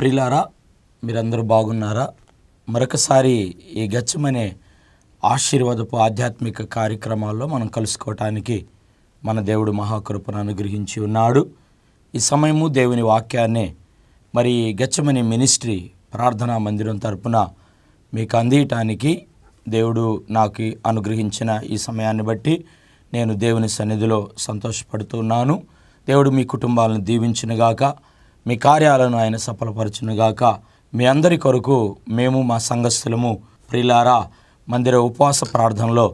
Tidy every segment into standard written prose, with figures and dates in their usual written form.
ప్రియులారా, మీరందరూ బాగున్నారా? మరొకసారి ఈ గెత్సేమనే ఆశీర్వాదపు ఆధ్యాత్మిక కార్యక్రమాల్లో మనం కలుసుకోవటానికి మన దేవుడు మహాకృపను అనుగ్రహించి ఉన్నాడు. ఈ సమయము దేవుని వాక్యాన్ని మరి గెత్సేమనే మినిస్ట్రీ ప్రార్థనా మందిరం తరపున మీకు అందియటానికి దేవుడు నాకు అనుగ్రహించిన ఈ సమయాన్ని బట్టి నేను దేవుని సన్నిధిలో సంతోషపడుతున్నాను. దేవుడు మీ కుటుంబాలను దీవించునుగాక, మీ కార్యాలను ఆయన సఫలపరచునుగాక. మీ అందరి కొరకు మేము మా సంఘస్థులము ప్రియులారా మందిర ఉపవాస ప్రార్థనలో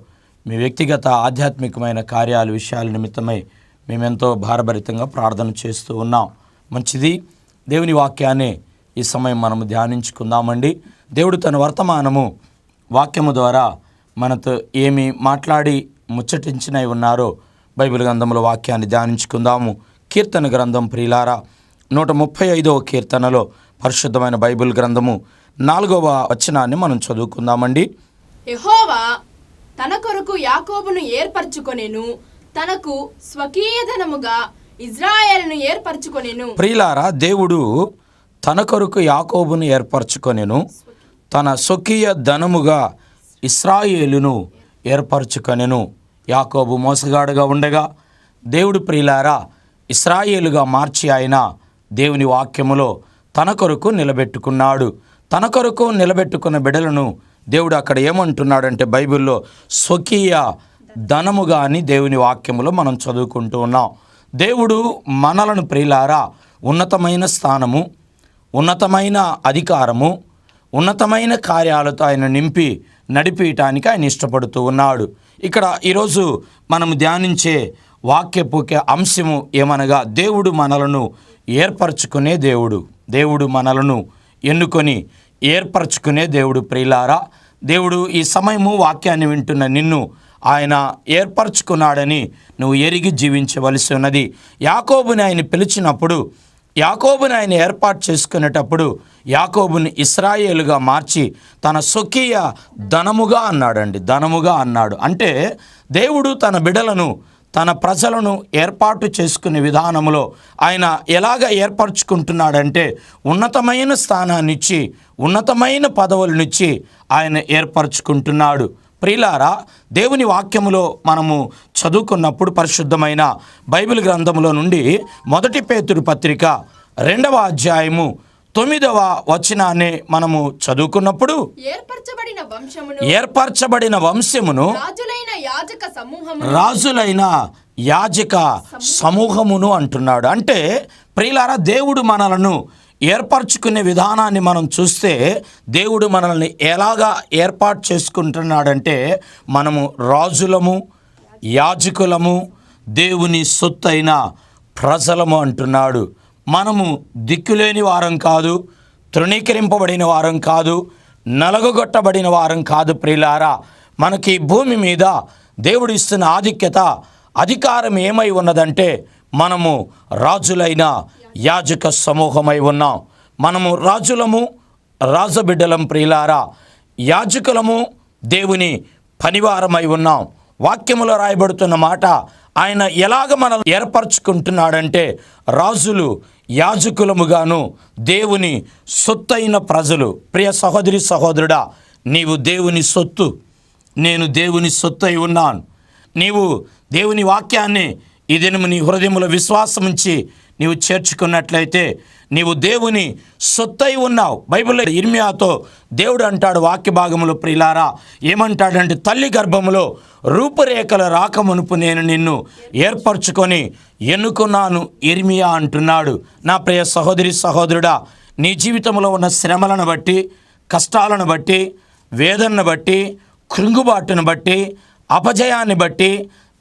మీ వ్యక్తిగత ఆధ్యాత్మికమైన కార్యాల విషయాల నిమిత్తమై మేమెంతో భారభరితంగా ప్రార్థన చేస్తూ ఉన్నాం. మంచిది, దేవుని వాక్యాన్ని ఈ సమయం మనము ధ్యానించుకుందామండి. దేవుడు తన వర్తమానము వాక్యము ద్వారా మనతో ఏమి మాట్లాడి ముచ్చటించినవి ఉన్నారో బైబిల్ గ్రంథంలో వాక్యాన్ని ధ్యానించుకుందాము. కీర్తన గ్రంథం ప్రియులారా 135వ కీర్తనలో పరిశుద్ధమైన బైబిల్ గ్రంథము 4వ వచనాన్ని మనం చదువుకుందామండి. యెహోవా తన కొరకు యాకోబును ఏర్పరచుకొనెను, తనకు స్వకీయధనముగా ఇజ్రాయేలును ఏర్పరచుకొనెను. ప్రియులారా, దేవుడు తన కొరకు యాకోబును ఏర్పరచుకొనెను, తన స్వకీయ ధనముగా ఇశ్రాయేలును ఏర్పరచుకొనెను. యాకోబు మోసగాడుగా ఉండగా దేవుడు ప్రియులారా ఇశ్రాయేలుగా మార్చి ఆయన దేవుని వాక్యములో తన కొరకు నిలబెట్టుకున్నాడు. తన కొరకు నిలబెట్టుకున్న బిడ్డలను దేవుడు అక్కడ ఏమంటున్నాడంటే బైబిల్లో స్వకీయ ధనముగా అని దేవుని వాక్యములో మనం చదువుకుంటూ ఉన్నాం. దేవుడు మనలను ప్రియులారా ఉన్నతమైన స్థానము, ఉన్నతమైన అధికారము, ఉన్నతమైన కార్యాలతో ఆయన నింపి నడిపించటానికి ఆయన ఇష్టపడుతూ ఉన్నాడు. ఇక్కడ ఈరోజు మనం ధ్యానించే వాక్యపు అంశము ఏమనగా దేవుడు మనలను ఏర్పరచుకునే దేవుడు. దేవుడు మనలను ఎన్నుకొని ఏర్పరచుకునే దేవుడు. ప్రియులారా, దేవుడు ఈ సమయము వాక్యాన్ని వింటున్న నిన్ను ఆయన ఏర్పరచుకున్నాడని నువ్వు ఎరిగి జీవించవలసి ఉన్నది. యాకోబుని ఆయన పిలిచినప్పుడు, యాకోబుని ఆయన ఏర్పాటు చేసుకునేటప్పుడు యాకోబుని ఇశ్రాయేలుగా మార్చి తన స్వకీయ ధనముగా అన్నాడండి. ధనముగా అన్నాడు అంటే దేవుడు తన బిడ్డలను, తన ప్రజలను ఏర్పాటు చేసుకునే విధానంలో ఆయన ఎలాగ ఏర్పరచుకుంటున్నాడంటే ఉన్నతమైన స్థానాన్నిచ్చి, ఉన్నతమైన పదవులనిచ్చి ఆయన ఏర్పరచుకుంటున్నాడు. ప్రియులారా, దేవుని వాక్యములో మనము చదువుకున్నప్పుడు పరిశుద్ధమైన బైబిల్ గ్రంథములో నుండి 1 పేతురు పత్రిక 2వ అధ్యాయము 9వ వచనాన్ని మనము చదువుకున్నప్పుడు ఏర్పరచబడిన వంశమును రాజులైన యాజక సమూహమును అంటున్నాడు. అంటే ప్రియులారా, దేవుడు మనలను ఏర్పరచుకునే విధానాన్ని మనం చూస్తే దేవుడు మనల్ని ఎలాగా ఏర్పాటు చేసుకుంటున్నాడంటే మనము రాజులము, యాజకులము, దేవుని సొత్తైన ప్రజలము అంటున్నాడు. మనము దిక్కులేని వారం కాదు, తృణీకరింపబడిన వారం కాదు, నలగొట్టబడిన వారం కాదు. ప్రియులారా, మనకి భూమి మీద దేవుడు ఇస్తున్న ఆధిక్యత, అధికారం ఏమై ఉన్నదంటే మనము రాజులైన యాజక సమూహమై ఉన్నాం. మనము రాజులము, రాజబిడ్డలం. ప్రియులారా, యాజకులము, దేవుని పనివారమై ఉన్నాం. వాక్యములో రాయబడుతున్న మాట ఆయన ఎలాగ మనల్ని ఏర్పరచుకుంటున్నాడంటే రాజులు, యాజకులముగాను, దేవుని సొత్తైన ప్రజలు. ప్రియ సహోదరి సహోదరుడా, నీవు దేవుని సొత్తు, నేను దేవుని సొత్తు అయి ఉన్నాను. నీవు దేవుని వాక్యాన్ని ఈ దినము నీ హృదయములో విశ్వాసం ఉంచి నీవు చేర్చుకున్నట్లయితే నీవు దేవుని సొత్తై ఉన్నావు. బైబిల్లో ఇర్మియాతో దేవుడు అంటాడు వాక్య భాగంలో ప్రియులారా, ఏమంటాడంటే తల్లి గర్భములో రూపురేఖల రాకమునుపు నేను నిన్ను ఏర్పరచుకొని ఎన్నుకున్నాను ఇర్మియా అంటున్నాడు. నా ప్రియ సహోదరి సహోదరుడా, నీ జీవితంలో ఉన్న శ్రమలను బట్టి, కష్టాలను బట్టి, వేదనను బట్టి, కృంగుబాటును బట్టి, అపజయాన్ని బట్టి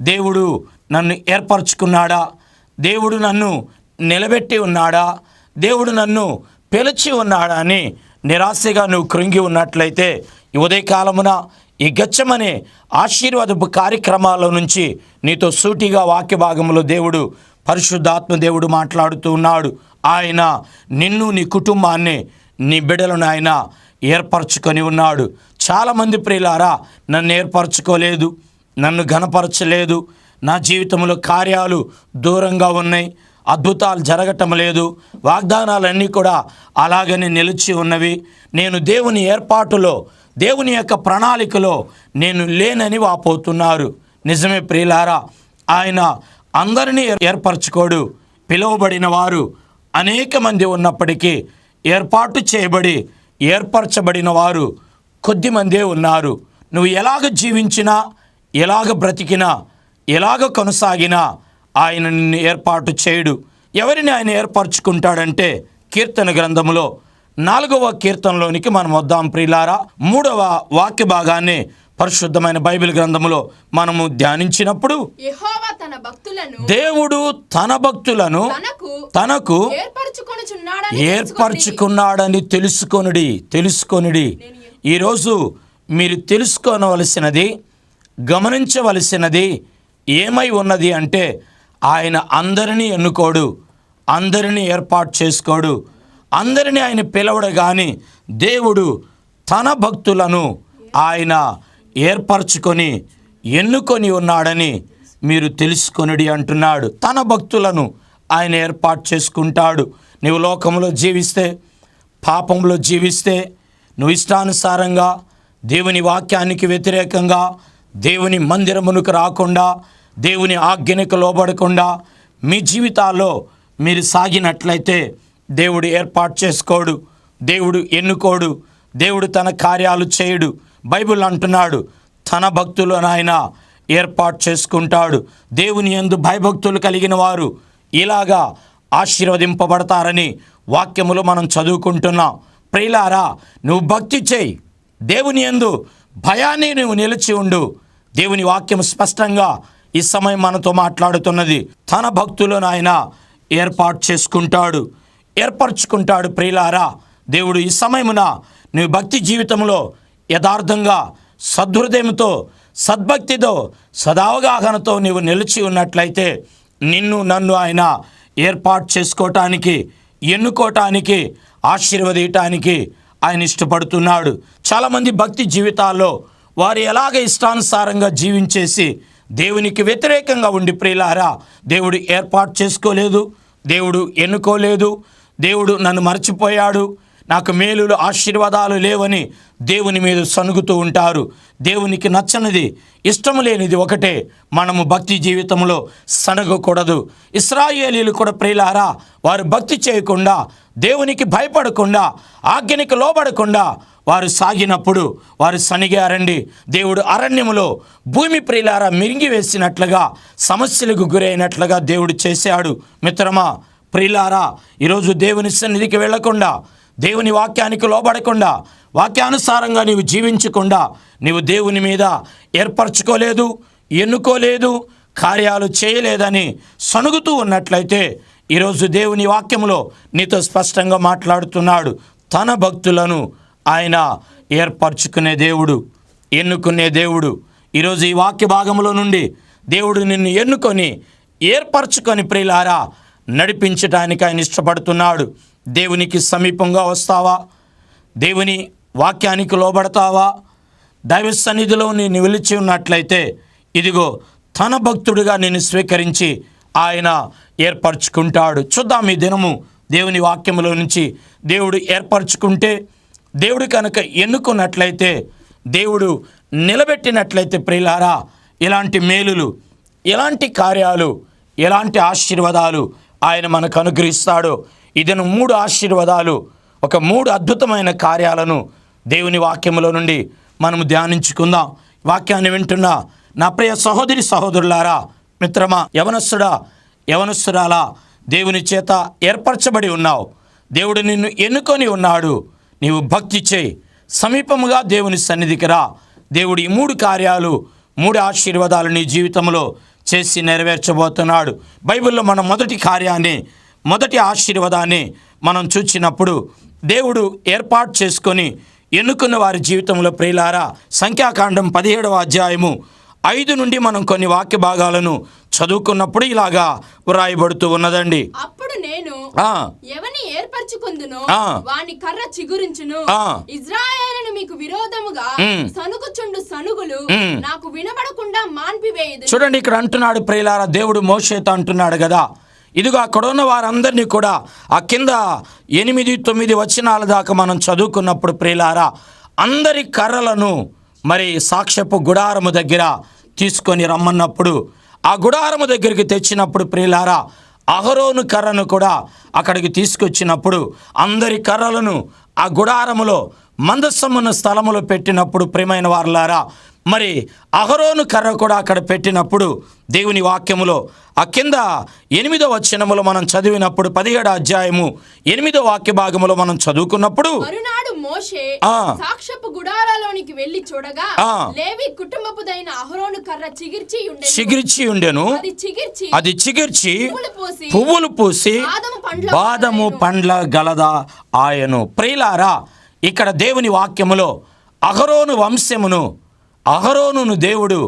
దేవుడు నన్ను ఏర్పరచుకున్నాడా, దేవుడు నన్ను నిలబెట్టి ఉన్నాడా, దేవుడు నన్ను పిలిచి ఉన్నాడా అని నిరాశగా నువ్వు కృంగి ఉన్నట్లయితే ఈ ఉదయకాలమున ఈ గెత్సేమనే ఆశీర్వాదపు కార్యక్రమాల నుంచి నీతో సూటిగా వాక్య భాగంలో దేవుడు, పరిశుద్ధాత్మ దేవుడు మాట్లాడుతూ ఉన్నాడు. ఆయన నిన్ను, నీ కుటుంబాన్ని, నీ బిడ్డలను ఆయన ఏర్పరచుకొని ఉన్నాడు. చాలామంది ప్రియులారా నన్ను ఏర్పరచుకోలేదు, నన్ను ఘనపరచలేదు, నా జీవితంలో కార్యాలు దూరంగా ఉన్నాయి, అద్భుతాలు జరగటం లేదు. వాగ్దానాలన్నీ కూడా అలాగనే నిలిచి ఉన్నవి. నేను దేవుని ఏర్పాటులో, దేవుని యొక్క ప్రణాళికలో నేను లేనని వాపోతున్నారు. నిజమే ప్రియులారా, ఆయన అందరినీ ఏర్పరచుకోడు. పిలువబడిన వారు అనేక మంది ఉన్నప్పటికీ ఏర్పాటు చేయబడి ఏర్పరచబడిన వారు కొద్దిమందే ఉన్నారు. నువ్వు ఎలాగ జీవించినా, ఎలాగ బ్రతికినా, ఎలాగ కొనసాగినా ఆయన నిన్ను ఏర్పాటు చేయడు. ఎవరిని ఆయన ఏర్పరచుకుంటాడంటే కీర్తన గ్రంథములో 4వ కీర్తనలోనికి మనం వద్దాం ప్రియులారా. 3వ వాక్య భాగాన్ని పరిశుద్ధమైన బైబిల్ గ్రంథములో మనము ధ్యానించినప్పుడు, యెహోవా తన భక్తులను, దేవుడు తన భక్తులను తనకు ఏర్పరచుకున్నాడని తెలుసుకొనుడి. ఈరోజు మీరు తెలుసుకోవలసినది, గమనించవలసినది ఏమై ఉన్నది అంటే, ఆయన అందరినీ ఎన్నుకోడు, అందరినీ ఏర్పాటు చేసుకోడు, అందరినీ ఆయన పిలవడు. కానీ దేవుడు తన భక్తులను ఆయన ఏర్పరచుకొని ఎన్నుకొని ఉన్నాడని మీరు తెలుసుకొనుడి అంటున్నాడు. తన భక్తులను ఆయన ఏర్పాటు చేసుకుంటాడు. నువ్వు లోకంలో జీవిస్తే, పాపంలో జీవిస్తే, నువ్వు ఇష్టానుసారంగా దేవుని వాక్యానికి వ్యతిరేకంగా, దేవుని మందిరమునకు రాకుండా, దేవుని ఆజ్ఞకు లోబడకుండా మీ జీవితాల్లో మీరు సాగినట్లయితే దేవుడు ఏర్పాటు చేసుకోడు, దేవుడు ఎన్నుకోడు, దేవుడు తన కార్యాలు చేయడు. బైబిల్ అంటున్నాడు, తన భక్తులను ఆయన ఏర్పాటు చేసుకుంటాడు. దేవుని యందు భయభక్తులు కలిగిన వారు ఇలాగా ఆశీర్వదింపబడతారని వాక్యములు మనం చదువుకుంటున్నాం. ప్రియులారా, నువ్వు భక్తి చేయి, దేవుని యందు భయాన్ని నువ్వు నిలిచి ఉండు. దేవుని వాక్యం స్పష్టంగా ఈ సమయం మనతో మాట్లాడుతున్నది. తన భక్తులను ఆయన ఏర్పాటు చేసుకుంటాడు, ఏర్పరచుకుంటాడు. ప్రియులారా, దేవుడు ఈ సమయమున నువ్వు భక్తి జీవితంలో యథార్థంగా, సద్హృదయంతో, సద్భక్తితో, సదావగాహనతో నీవు నిలిచి ఉన్నట్లయితే నిన్ను నన్ను ఆయన ఏర్పాటు చేసుకోవటానికి, ఎన్నుకోవటానికి, ఆశీర్వదించటానికి ఆయన ఇష్టపడుతున్నాడు. చాలామంది భక్తి జీవితాల్లో వారు ఎలాగ ఇష్టానుసారంగా జీవించేసి దేవునికి వ్యతిరేకంగా ఉండి ప్రియులారా, దేవుడు ఏర్పాటు చేసుకోలేదు, దేవుడు ఎన్నుకోలేదు, దేవుడు నన్ను మర్చిపోయాడు, నాకు మేలులు ఆశీర్వాదాలు లేవని దేవుని మీద సనుగుతూ ఉంటారు. దేవునికి నచ్చనిది, ఇష్టం లేనిది ఒకటే, మనము భక్తి జీవితంలో సనగకూడదు. ఇశ్రాయేలీయులు కూడా ప్రియులారా, వారు భక్తి చేయకుండా, దేవునికి భయపడకుండా, ఆజ్ఞనికి లోబడకుండా వారు సాగినప్పుడు వారు సనిగారండి. దేవుడు అరణ్యములో భూమి ప్రియులారా మింగివేసినట్లుగా, సమస్యలకు గురైనట్లుగా దేవుడు చేశాడు. మిత్రమా, ప్రియులారా, ఈరోజు దేవుని సన్నిధికి వెళ్లకుండా, దేవుని వాక్యానికి లోబడకుండా, వాక్యానుసారంగా నీవు జీవించకుండా, నీవు దేవుని మీద ఏర్పరచుకోలేదు, ఎన్నుకోలేదు, కార్యాలు చేయలేదని సణుగుతూ ఉన్నట్లయితే ఈరోజు దేవుని వాక్యములో నీతో స్పష్టంగా మాట్లాడుతున్నాడు. తన భక్తులను ఆయన ఏర్పరచుకునే దేవుడు, ఎన్నుకునే దేవుడు. ఈరోజు ఈ వాక్య భాగంలో నుండి దేవుడు నిన్ను ఎన్నుకొని ఏర్పరచుకొని ప్రియులారా నడిపించడానికి ఆయన ఇష్టపడుతున్నాడు. దేవునికి సమీపంగా వస్తావా? దేవుని వాక్యానికి లోబడతావా? దైవ సన్నిధిలో నేను నిలిచి ఉన్నట్లయితే ఇదిగో తన భక్తుడిగా నేను స్వీకరించి ఆయన ఏర్పరచుకుంటాడు. చూద్దాం ఈ దినము దేవుని వాక్యములో నుంచి దేవుడు ఏర్పరచుకుంటే, దేవుడు కనుక ఎన్నుకున్నట్లయితే, దేవుడు నిలబెట్టినట్లయితే ప్రియులారా, ఎలాంటి మేలులు, ఎలాంటి కార్యాలు, ఎలాంటి ఆశీర్వాదాలు ఆయన మనకు అనుగ్రహిస్తాడో. ఇదను 3 ఆశీర్వాదాలు, ఒక 3 అద్భుతమైన కార్యాలను దేవుని వాక్యములో నుండి మనము ధ్యానించుకుందాం. వాక్యాన్ని వింటున్న నా ప్రియ సహోదరి సహోదరులారా, మిత్రమా, యవనస్తుడా, యవనస్తురాలా, దేవుని చేత ఏర్పరచబడి ఉన్నావు. దేవుడు నిన్ను ఎన్నుకొని ఉన్నాడు. నీవు భక్తి చేయి, సమీపముగా దేవుని సన్నిధికి రా. దేవుడు ఈ 3 కార్యాలు, 3 ఆశీర్వాదాలు నీ జీవితంలో చేసి నెరవేర్చబోతున్నాడు. బైబిల్లో మనం మొదటి ఆశీర్వాదాన్ని మనం చూచినప్పుడు, దేవుడు ఏర్పాటు చేసుకొని ఎన్నుకున్న వారి జీవితంలో ప్రియులారా, సంఖ్యాకాండం 17వ అధ్యాయము 5 నుండి మనం కొన్ని వాక్య భాగాలను చదువుకున్నప్పుడు ఇలాగా వ్రాయబడుతూ ఉన్నదండి. అప్పుడు నేను ఎవని ఏర్పరచుకొందునో వాని కర్ర చిగురించును, ఇశ్రాయేలును మీకు విరోధముగా సనుగుచుండు సనుగులు నాకు వినబడకుండా మాన్పివేయుదును. చూడండి, ఇక్కడ అంటున్నాడు ప్రియులారా, దేవుడు మోషేతో అంటున్నాడు కదా, ఇదిగో అక్కడ ఉన్న వారందరినీ కూడా ఆ కింద 8-9 వచనాల దాకా మనం చదువుకున్నప్పుడు ప్రియులారా, అందరి కర్రలను మరి సాక్ష్యపు గుడారము దగ్గర తీసుకొని రమ్మన్నప్పుడు, ఆ గుడారము దగ్గరికి తెచ్చినప్పుడు ప్రియులారా, అహరోను కర్రను కూడా అక్కడికి తీసుకొచ్చినప్పుడు, అందరి కర్రలను ఆ గుడారములో మందసమున్న స్థలములో పెట్టినప్పుడు ప్రియమైన వారలారా, మరి అహరోను కర్ర కూడా అక్కడ పెట్టినప్పుడు దేవుని వాక్యములో ఆ కింద 8వ వచనములో మనం చదివినప్పుడు 17వ అధ్యాయము 8వ వాక్య భాగములో మనం చదువుకున్నప్పుడు, మరునాడు మోషే సాక్ష్యపు గుడారాలోనికి వెళ్లి చూడగా లేవి కుటుంబపుదైన అహరోను కర్ర చిగిర్చి ఉండెను. అది చిగిర్చి పువ్వులు పూసి బాదము పండ్ల గలదా ఆయను. ప్రియులారా, ఇక్కడ దేవుని వాక్యములో అహరోను వంశమును, అహరోనును దేవుడు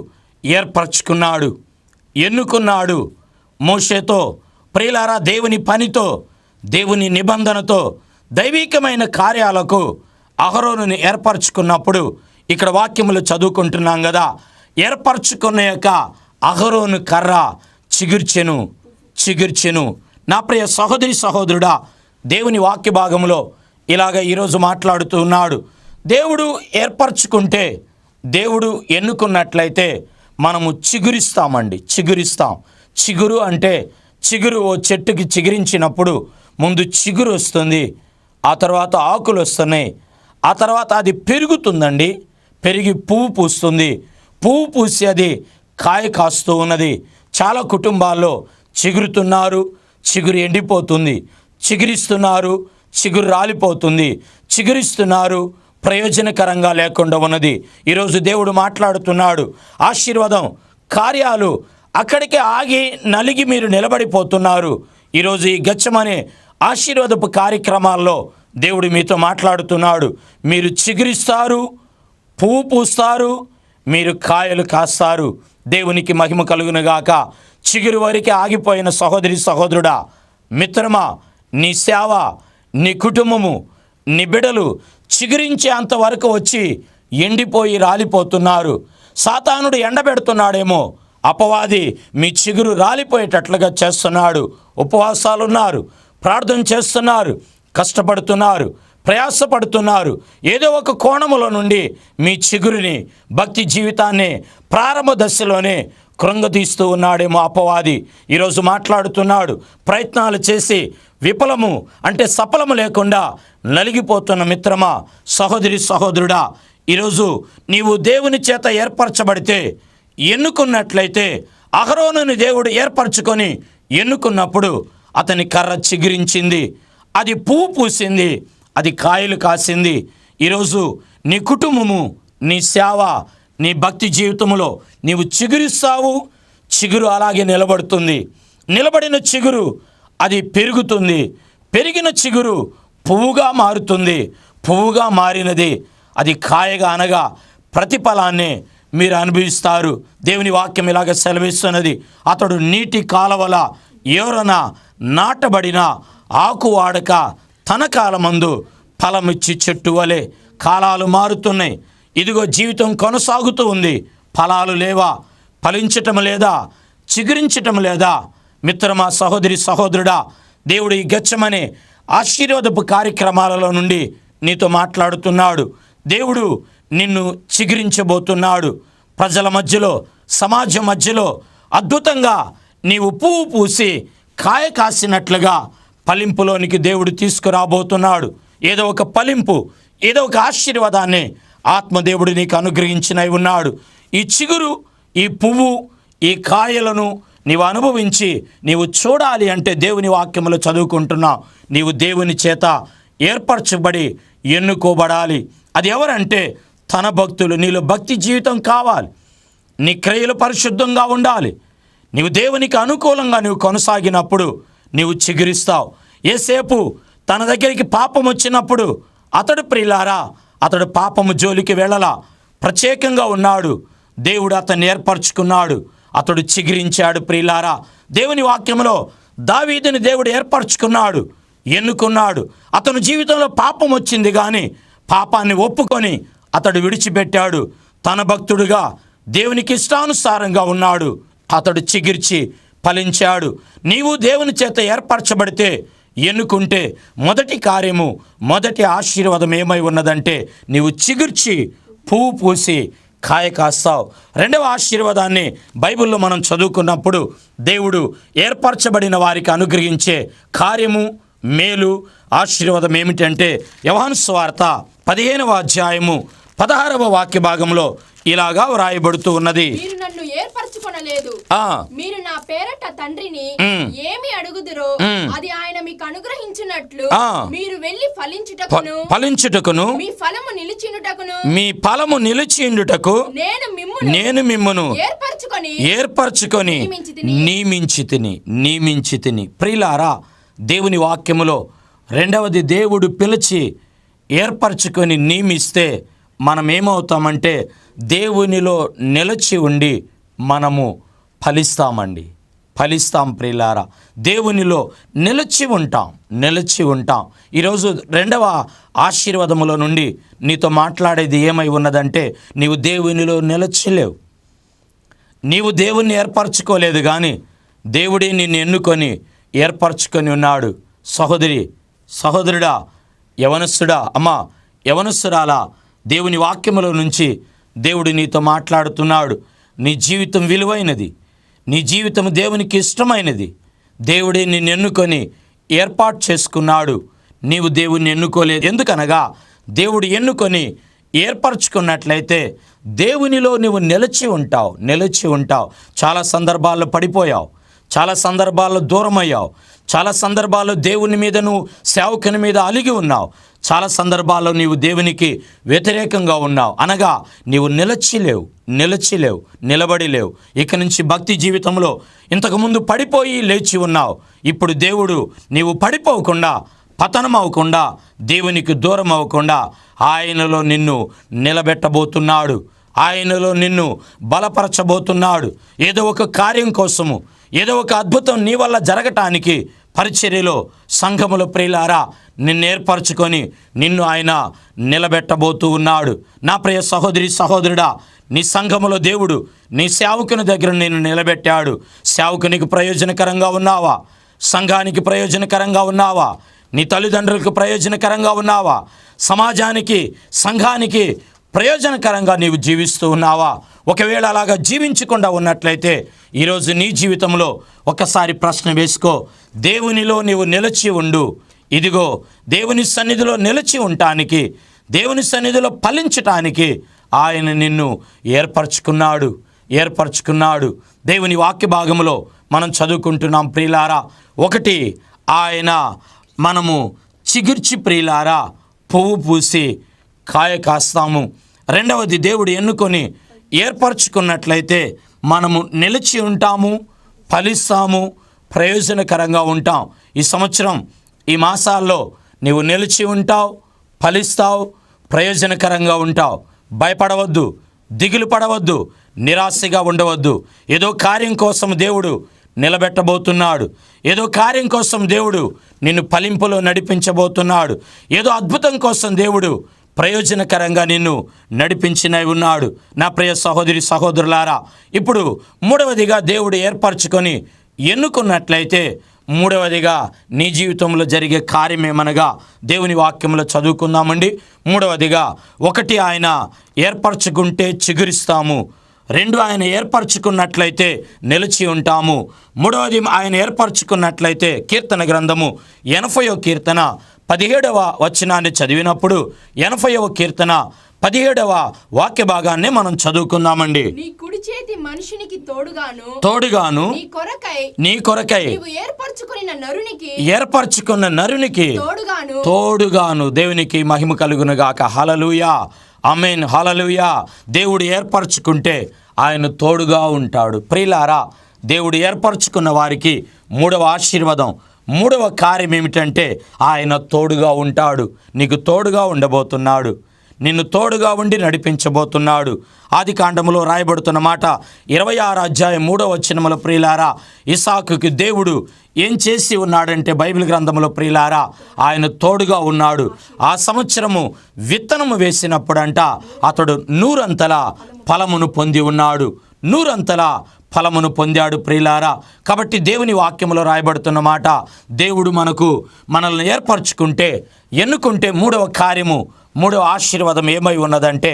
ఏర్పరచుకున్నాడు, ఎన్నుకున్నాడు. మోషేతో ప్రియులారా, దేవుని పనితో, దేవుని నిబంధనతో, దైవికమైన కార్యాలకు అహరోనుని ఏర్పరచుకున్నప్పుడు ఇక్కడ వాక్యములు చదువుకుంటున్నాం కదా, ఏర్పరచుకున్న యొక్క అహరోను కర్ర చిగుర్చెను. నా ప్రియ సహోదరి సహోదరుడా, దేవుని వాక్య భాగంలో ఇలాగ ఈరోజు మాట్లాడుతూ ఉన్నాడు. దేవుడు ఏర్పరచుకుంటే, దేవుడు ఎన్నుకున్నట్లయితే మనము చిగురిస్తాం. చిగురు అంటే చిగురు ఓ చెట్టుకి చిగురించినప్పుడు ముందు చిగురు వస్తుంది, ఆ తర్వాత ఆకులు వస్తున్నాయి, ఆ తర్వాత అది పెరుగుతుందండి, పెరిగి పువ్వు పూస్తుంది, పువ్వు పూసి అది కాయ కాస్తూ ఉన్నది. చాలా కుటుంబాల్లో చిగురుతున్నారు, చిగురు ఎండిపోతుంది, చిగురిస్తున్నారు, చిగురు రాలిపోతుంది, చిగురిస్తున్నారు, ప్రయోజనకరంగా లేకుండా ఉన్నది. ఈరోజు దేవుడు మాట్లాడుతున్నాడు. ఆశీర్వాదం కార్యాలు అక్కడికే ఆగి నలిగి మీరు నిలబడిపోతున్నారు. ఈరోజు ఈ గచ్చమనే ఆశీర్వాదపు కార్యక్రమాల్లో దేవుడు మీతో మాట్లాడుతున్నాడు. మీరు చిగురిస్తారు, పువ్వు పూస్తారు, మీరు కాయలు కాస్తారు. దేవునికి మహిమ కలుగునుగాక. చిగురు వరకు ఆగిపోయిన సహోదరి సహోదరుడా, మిత్రమా, నీ సేవ, నీ కుటుంబము, నీ బిడ్డలు చిగురించే అంతవరకు వచ్చి ఎండిపోయి రాలిపోతున్నారు. సాతానుడు ఎండబెడుతున్నాడేమో, అపవాది మీ చిగురు రాలిపోయేటట్లుగా చేస్తున్నాడు. ఉపవాసాలున్నారు, ప్రార్థన చేస్తున్నారు, కష్టపడుతున్నారు, ప్రయాసపడుతున్నారు. ఏదో ఒక కోణములో నుండి మీ చిగురుని, భక్తి జీవితాన్ని ప్రారంభ దశలోనే కృంగతీస్తూ ఉన్నాడేమో అపవాది. ఈరోజు మాట్లాడుతున్నాడు. ప్రయత్నాలు చేసి విఫలము అంటే సఫలము లేకుండా నలిగిపోతున్న మిత్రమా, సహోదరి సహోదరుడా, ఈరోజు నీవు దేవుని చేత ఏర్పరచబడితే, ఎన్నుకున్నట్లయితే, అహరోనుని దేవుడు ఏర్పరచుకొని ఎన్నుకున్నప్పుడు అతని కర్ర చిగురించింది, అది పువ్వు పూసింది, అది కాయలు కాసింది. ఈరోజు నీ కుటుంబము, నీ సేవ, నీ భక్తి జీవితంలో నీవు చిగురిస్తావు. చిగురు అలాగే నిలబడుతుంది. నిలబడిన చిగురు అది పెరుగుతుంది. పెరిగిన చిగురు పువ్వుగా మారుతుంది. పువ్వుగా మారినది అది కాయగా అనగా ప్రతిఫలాన్ని మీరు అనుభవిస్తారు. దేవుని వాక్యం ఇలాగ సెలవిస్తున్నది. అతడు నీటి కాలవల ఎవరన నాటబడిన ఆకు వాడక తన కాలమందు ఫలమిచ్చి చెట్టు వలె. కాలాలు మారుతున్నాయి. ఇదిగో జీవితం కొనసాగుతూ ఉంది. ఫలాలు లేవా? ఫలించటం లేదా? చిగురించటం లేదా? మిత్రమా, సహోదరి సహోదరుడా, దేవుడు ఈ గచ్చమనే ఆశీర్వాదపు కార్యక్రమాలలో నుండి నీతో మాట్లాడుతున్నాడు. దేవుడు నిన్ను చిగురించబోతున్నాడు. ప్రజల మధ్యలో, సమాజం మధ్యలో అద్భుతంగా నీవు పువ్వు పూసి కాయ కాసినట్లుగా ఫలింపులోనికి దేవుడు తీసుకురాబోతున్నాడు. ఏదో ఒక ఫలింపు, ఏదో ఒక ఆశీర్వాదాన్ని ఆత్మదేవుడు నీకు అనుగ్రహించినై ఉన్నాడు. ఈ చిగురు, ఈ పువ్వు, ఈ కాయలను నీవు అనుభవించి నీవు చూడాలి అంటే దేవుని వాక్యములో చదువుకుంటున్నావు. నీవు దేవుని చేత ఏర్పరచబడి ఎన్నుకోబడాలి. అది ఎవరంటే తన భక్తులు. నీలో భక్తి జీవితం కావాలి. నీ క్రియలు పరిశుద్ధంగా ఉండాలి. నీవు దేవునికి అనుకూలంగా నీవు కొనసాగినప్పుడు నీవు చిగురిస్తావు. ఏసేపు తన దగ్గరికి పాపం వచ్చినప్పుడు అతడు ప్రియులారా, అతడు పాపము జోలికి వెళ్ళలా, ప్రత్యేకంగా ఉన్నాడు. దేవుడు అతన్ని ఏర్పరచుకున్నాడు. అతడు చిగురించాడు. ప్రియులారా, దేవుని వాక్యంలో దావీదుని దేవుడు ఏర్పరచుకున్నాడు, ఎన్నుకున్నాడు. అతని జీవితంలో పాపం వచ్చింది కానీ పాపాన్ని ఒప్పుకొని అతడు విడిచిపెట్టాడు. తన భక్తుడుగా దేవునికి ఇష్టానుసారంగా ఉన్నాడు. అతడు చిగిర్చి ఫలించాడు. నీవు దేవుని చేత ఏర్పరచబడితే, ఎన్నుకుంటే మొదటి కార్యము, మొదటి ఆశీర్వాదం ఏమై ఉన్నదంటే నీవు చిగుర్చి పువ్వు పూసి కాయ కాస్తావు. రెండవ ఆశీర్వాదాన్ని బైబిల్లో మనం చదువుకున్నప్పుడు దేవుడు ఏర్పరచబడిన వారికి అనుగ్రహించే కార్యము, మేలు, ఆశీర్వాదం ఏమిటంటే యోహాను సువార్త 15వ అధ్యాయము 16వ వాక్య భాగంలో ఇలాగా వ్రాయబడుతూ ఉన్నది. మీరు నన్ను ఏర్పరచుకొనలేదు, మీరు నా పేరట తండ్రిని ఏమి అడుగుదురో అది ఆయన మీకు అనుగ్రహించినట్లు మీరు వెళ్ళి ఫలించుటకును మీ ఫలము నిలిచియుండుటకు నేను మిమ్మును ఏర్పరచుకొని నియమించితిని. ప్రియులారా, దేవుని వాక్యములో రెండవది దేవుడు పిలిచి ఏర్పరచుకొని నియమిస్తే మనం ఏమవుతామంటే దేవునిలో నిలిచి ఉండి మనము ఫలిస్తాం ప్రియులారా. దేవునిలో నిలిచి ఉంటాం. ఈరోజు రెండవ ఆశీర్వాదములో నుండి నీతో మాట్లాడేది ఏమై ఉన్నదంటే నీవు దేవునిలో నిలచిలేవు. నీవు దేవుణ్ణి ఏర్పరచుకోలేదు, కానీ దేవుడే నిన్ను ఎన్నుకొని ఏర్పరచుకొని ఉన్నాడు. సహోదరుడా, యవనస్తుడా, అమ్మా యవనస్తురాలా, దేవుని వాక్యములో నుంచి దేవుడు నీతో మాట్లాడుతున్నాడు. నీ జీవితం విలువైనది, నీ జీవితం దేవునికి ఇష్టమైనది. దేవుడే నిన్ను ఎన్నుకొని ఏర్పాటు చేసుకున్నాడు. నీవు దేవుణ్ణి ఎన్నుకోలేదు. ఎందుకనగా దేవుడు ఎన్నుకొని ఏర్పరచుకున్నట్లయితే దేవునిలో నువ్వు నిలిచి ఉంటావు. చాలా సందర్భాల్లో పడిపోయావు, చాలా సందర్భాల్లో దూరమయ్యావు, చాలా సందర్భాల్లో దేవుని మీద నువ్వు సేవకుని మీద అలిగి ఉన్నావు, చాలా సందర్భాల్లో నీవు దేవునికి వ్యతిరేకంగా ఉన్నావు. అనగా నీవు నిలచిలేవు, నిలబడిలేవు. ఇక నుంచి భక్తి జీవితంలో ఇంతకుముందు పడిపోయి లేచి ఉన్నావు. ఇప్పుడు దేవుడు నీవు పడిపోకుండా, పతనం అవ్వకుండా, దేవునికి దూరం అవ్వకుండా ఆయనలో నిన్ను నిలబెట్టబోతున్నాడు. ఆయనలో నిన్ను బలపరచబోతున్నాడు. ఏదో ఒక కార్యం కోసము, ఏదో ఒక అద్భుతం నీ వల్ల జరగటానికి పరిచర్యలో, సంఘములో ప్రియులారా నిన్ను ఏర్పరచుకొని నిన్ను ఆయన నిలబెట్టబోతూ ఉన్నాడు. నా ప్రియ సహోదరి సహోదరుడా, నీ సంఘములో దేవుడు నీ సేవకుని దగ్గర నిన్ను నిలబెట్టాడు. సేవకునికి ప్రయోజనకరంగా ఉన్నావా? సంఘానికి ప్రయోజనకరంగా ఉన్నావా? నీ తల్లిదండ్రులకు ప్రయోజనకరంగా ఉన్నావా? సమాజానికి, సంఘానికి ప్రయోజనకరంగా నీవు జీవిస్తూ ఉన్నావా? ఒకవేళ అలాగా జీవించకుండా ఉన్నట్లయితే ఈరోజు నీ జీవితంలో ఒకసారి ప్రశ్న వేసుకో. దేవునిలో నీవు నిలిచి ఉండు. ఇదిగో దేవుని సన్నిధిలో నిలిచి ఉండటానికి, దేవుని సన్నిధిలో ఫలించటానికి ఆయన నిన్ను ఏర్పరచుకున్నాడు. దేవుని వాక్య భాగంలో మనం చదువుకుంటున్నాం ప్రియులారా. ఒకటి, ఆయన మనము చిగుర్చి ప్రియులారా పువ్వు పూసి కాయ కాస్తాము. రెండవది, దేవుడు ఎన్నుకొని ఏర్పరచుకున్నట్లయితే మనము నిలిచి ఉంటాము, ఫలిస్తాము, ప్రయోజనకరంగా ఉంటాం. ఈ సంవత్సరం, ఈ మాసాల్లో నీవు నిలిచి ఉంటావు, ఫలిస్తావు, ప్రయోజనకరంగా ఉంటావు. భయపడవద్దు, దిగులు పడవద్దు, నిరాశగా ఉండవద్దు. ఏదో కార్యం కోసం దేవుడు నిలబెట్టబోతున్నాడు. ఏదో కార్యం కోసం దేవుడు నిన్ను ఫలింపులో నడిపించబోతున్నాడు. ఏదో అద్భుతం కోసం దేవుడు ప్రయోజనకరంగా నిన్ను నడిపించినై ఉన్నాడు. నా ప్రియ సహోదరి సహోదరులారా, ఇప్పుడు మూడవదిగా దేవుడు ఏర్పరచుకొని ఎన్నుకున్నట్లయితే మూడవదిగా నీ జీవితంలో జరిగే కార్యమేమనగా దేవుని వాక్యంలో చదువుకుందామండి. మూడవదిగా, ఒకటి, ఆయన ఏర్పరచుకుంటే చిగురిస్తాము. రెండు, ఆయన ఏర్పరచుకున్నట్లయితే నిలిచి ఉంటాము. మూడవది, ఆయన ఏర్పరచుకున్నట్లయితే కీర్తన గ్రంథము 80వ కీర్తన 17వ వచనాన్ని చదివినప్పుడు 80వ కీర్తన 17వ వాక్య భాగాన్ని మనం చదువుకుందామండి. నీ కుడి చేతి మనుషునికి తోడుగాను నీ కొరకై ఏర్పరచుకున్న నరునికి తోడుగాను. దేవునికి మహిమ కలుగును గాక. హల్లెలూయా, ఆమేన్, హల్లెలూయా. దేవుడు ఏర్పరచుకుంటే ఆయన తోడుగా ఉంటాడు. ప్రియులారా, దేవుడు ఏర్పరచుకున్న వారికి మూడవ ఆశీర్వాదం, మూడవ కార్యం ఏమిటంటే ఆయన తోడుగా ఉంటాడు. నీకు తోడుగా ఉండబోతున్నాడు, నిన్ను తోడుగా ఉండి నడిపించబోతున్నాడు. ఆది కాండములో రాయబడుతున్న మాట 26వ అధ్యాయం 3వ వచనములో ప్రియులారా, ఇస్సాకుకి దేవుడు ఏం చేసి ఉన్నాడంటే బైబిల్ గ్రంథంలో ప్రియులారా, ఆయన తోడుగా ఉన్నాడు. ఆ సంవత్సరము విత్తనము వేసినప్పుడంట అతడు 100 అంతల ఫలమును పొంది ఉన్నాడు. 100 అంతల ఫలమును పొందాడు ప్రియులారా. కాబట్టి దేవుని వాక్యములో రాయబడుతున్న మాట, దేవుడు మనల్ని ఏర్పరచుకుంటే, ఎన్నుకుంటే మూడవ కార్యము, మూడవ ఆశీర్వాదం ఏమై ఉన్నదంటే,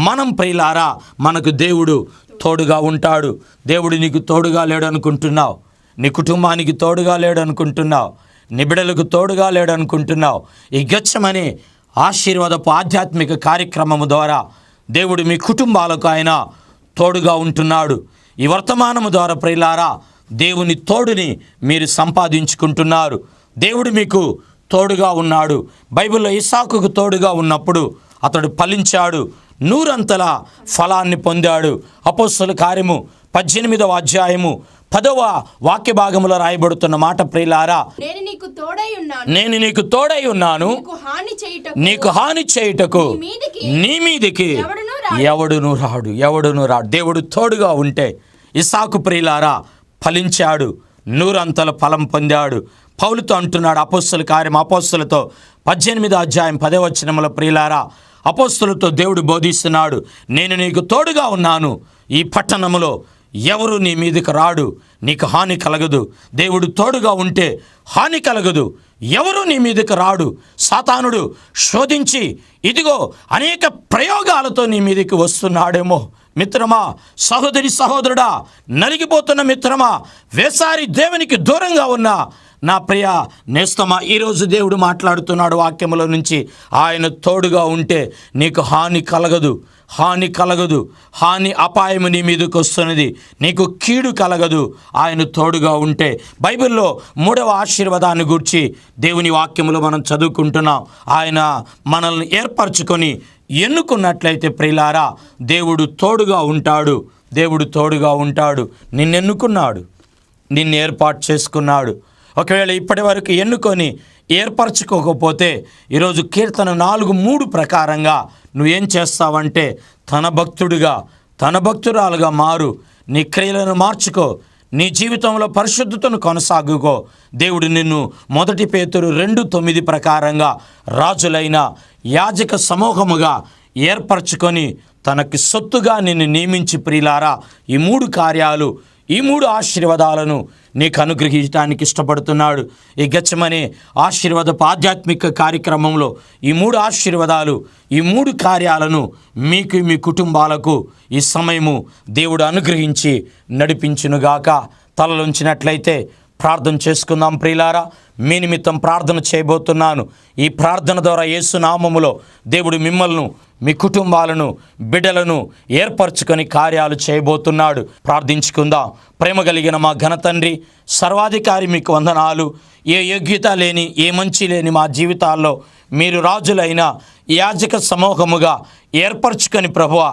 మనం ప్రియులారా మనకు దేవుడు తోడుగా ఉంటాడు. దేవుడు నీకు తోడుగా లేడు అనుకుంటున్నావు, నీ కుటుంబానికి తోడుగా లేడు అనుకుంటున్నావు, నీ బిడ్డలకు తోడుగా లేడు అనుకుంటున్నావు. ఈ గెత్సెమనే ఆశీర్వాదపు ఆధ్యాత్మిక కార్యక్రమము ద్వారా దేవుడు మీ కుటుంబాలకు ఆయన తోడుగా ఉంటున్నాడు. ఈ వర్తమానము ద్వారా ప్రియులారా దేవుని తోడుని మీరు సంపాదించుకుంటున్నారు. దేవుడు మీకు తోడుగా ఉన్నాడు. బైబిల్లో ఇస్సాకుకు తోడుగా ఉన్నప్పుడు అతడు ఫలించాడు, 100 ఫలాన్ని పొందాడు. అపోస్తలుల కార్యము 18వ అధ్యాయము 10వ వాక్య భాగంలో రాయబడుతున్న మాట ప్రియులారా, నేను నీకు తోడై ఉన్నాను, నీకు హాని చేయుటకు నీ మీదికి ఎవడును రాడు. దేవుడు తోడుగా ఉంటే ఇస్సాకు ప్రియులారా ఫలించాడు, 100 ఫలం పొందాడు. పౌలుతో అంటున్నాడు అపోస్తలుల కార్యం అపోస్తలులతో 18వ అధ్యాయం 10వ వచనములో ప్రియులారా, అపోస్తలులతో దేవుడు బోధిస్తున్నాడు, నేను నీకు తోడుగా ఉన్నాను, ఈ పట్టణములో ఎవరు నీ మీదకి రాడు, నీకు హాని కలగదు. దేవుడు తోడుగా ఉంటే హాని కలగదు, ఎవరు నీ మీదకి రాడు. సాతానుడు శోధించి ఇదిగో అనేక ప్రయోగాలతో నీ మీదకి వస్తున్నాడేమో. మిత్రమా, సహోదరి సహోదరుడా, నలిగిపోతున్న మిత్రమా, వేసారి దేవునికి దూరంగా ఉన్న నా ప్రియ నేస్తమా, ఈరోజు దేవుడు మాట్లాడుతున్నాడు వాక్యములో నుంచి. ఆయన తోడుగా ఉంటే నీకు హాని కలగదు, హాని అపాయము నీ మీదకి వస్తున్నది, నీకు కీడు కలగదు ఆయన తోడుగా ఉంటే. బైబిల్లో 3వ ఆశీర్వాదాన్ని గూర్చి దేవుని వాక్యములో మనం చదువుకుంటున్నాం. ఆయన మనల్ని ఏర్పరచుకొని ఎన్నుకున్నట్లయితే ప్రియులారా దేవుడు తోడుగా ఉంటాడు. దేవుడు తోడుగా ఉంటాడు. నిన్నెన్నుకున్నాడు, నిన్ను ఏర్పాటు చేసుకున్నాడు. ఒకవేళ ఇప్పటి వరకు ఎన్నుకొని ఏర్పరచుకోకపోతే ఈరోజు కీర్తన 4:3 ప్రకారంగా నువ్వేం చేస్తావంటే, తన భక్తురాలుగా మారు, నీ క్రియలను మార్చుకో, నీ జీవితంలో పరిశుద్ధతను కొనసాగుకో. దేవుడు నిన్ను 1 పేతురు 2:9 ప్రకారంగా రాజులైన యాజక సమూహముగా ఏర్పరచుకొని తనకి సొత్తుగా నిన్ను నియమించి ప్రియులారా ఈ 3 కార్యాలు, ఈ 3 ఆశీర్వాదాలను నీకు అనుగ్రహించడానికి ఇష్టపడుతున్నాడు. ఈ గెత్సెమనే ఆశీర్వాదపు ఆధ్యాత్మిక కార్యక్రమంలో ఈ 3 ఆశీర్వాదాలు, ఈ 3 కార్యాలను మీకు, మీ కుటుంబాలకు ఈ సమయము దేవుడు అనుగ్రహించి నడిపించునుగాక. తలలుంచినట్లయితే ప్రార్థన చేసుకుందాం ప్రియులారా. మీ నిమిత్తం ప్రార్థన చేయబోతున్నాను. ఈ ప్రార్థన ద్వారా యేసు నామములో దేవుడు మిమ్మల్ని, మీ కుటుంబాలను, బిడ్డలను ఏర్పరచుకొని కార్యాలు చేయబోతున్నాడు. ప్రార్థించుకుందాం. ప్రేమ కలిగిన మా ఘన తండ్రి, సర్వాధికారి, మీకు వందనాలు. ఏ యోగ్యత లేని, ఏ మంచి లేని మా జీవితాల్లో మీరు రాజులైన యాజక సమూహముగా ఏర్పరచుకొని ప్రభువా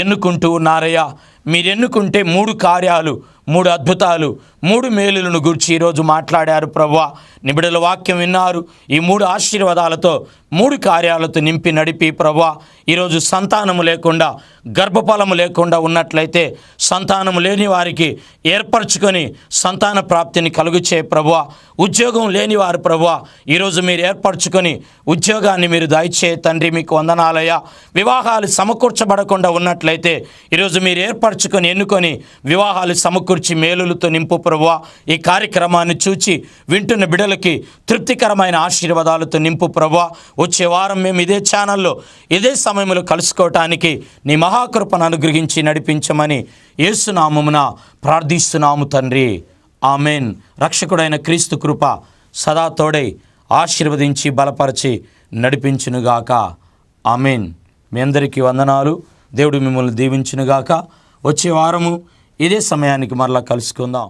ఎన్నుకుంటూ ఉన్నారయ్యా. మీరు ఎన్నుకుంటే 3 కార్యాలు, 3 అద్భుతాలు, 3 మేలులను గురించి ఈరోజు మాట్లాడారు ప్రభువా. నిబిడల వాక్యం విన్నారు. ఈ 3 ఆశీర్వాదాలతో, 3 కార్యాలతో నింపి నడిపి ప్రభువా, ఈరోజు సంతానము లేకుండా, గర్భఫలము లేకుండా ఉన్నట్లయితే సంతానము లేని వారికి ఏర్పరచుకొని సంతాన ప్రాప్తిని కలుగుచే ప్రభువా. ఉద్యోగం లేని వారు ప్రభువా ఈరోజు మీరు ఏర్పరచుకొని ఉద్యోగాన్ని మీరు దయచే తండ్రి, మీకు వందనాలయ్యా. వివాహాలు సమకూర్చబడకుండా ఉన్నట్లయితే ఈరోజు మీరు ఏర్పరచుకొని ఎన్నుకొని వివాహాలు సమకూర్చి మేలులతో నింపు ప్రభువా. ఈ కార్యక్రమాన్ని చూచి వింటున్న బిడ్డలకి తృప్తికరమైన ఆశీర్వాదాలతో నింపు ప్రభువా. వచ్చే వారం మేము ఇదే ఛానల్లో ఇదే సమయంలో కలుసుకోవటానికి నీ మహాకృపను అనుగ్రహించి నడిపించమని యేసు నామమున ప్రార్థిస్తున్నాము తండ్రి. ఆమెన్. రక్షకుడైన క్రీస్తు కృప సదా తోడై ఆశీర్వదించి బలపరిచి నడిపించునుగాక. ఆమెన్. మీ అందరికీ వందనాలు. దేవుడు మిమ్మల్ని దీవించునుగాక. వచ్చే వారము ఇదే సమయానికి మరలా కలుసుకుందాం.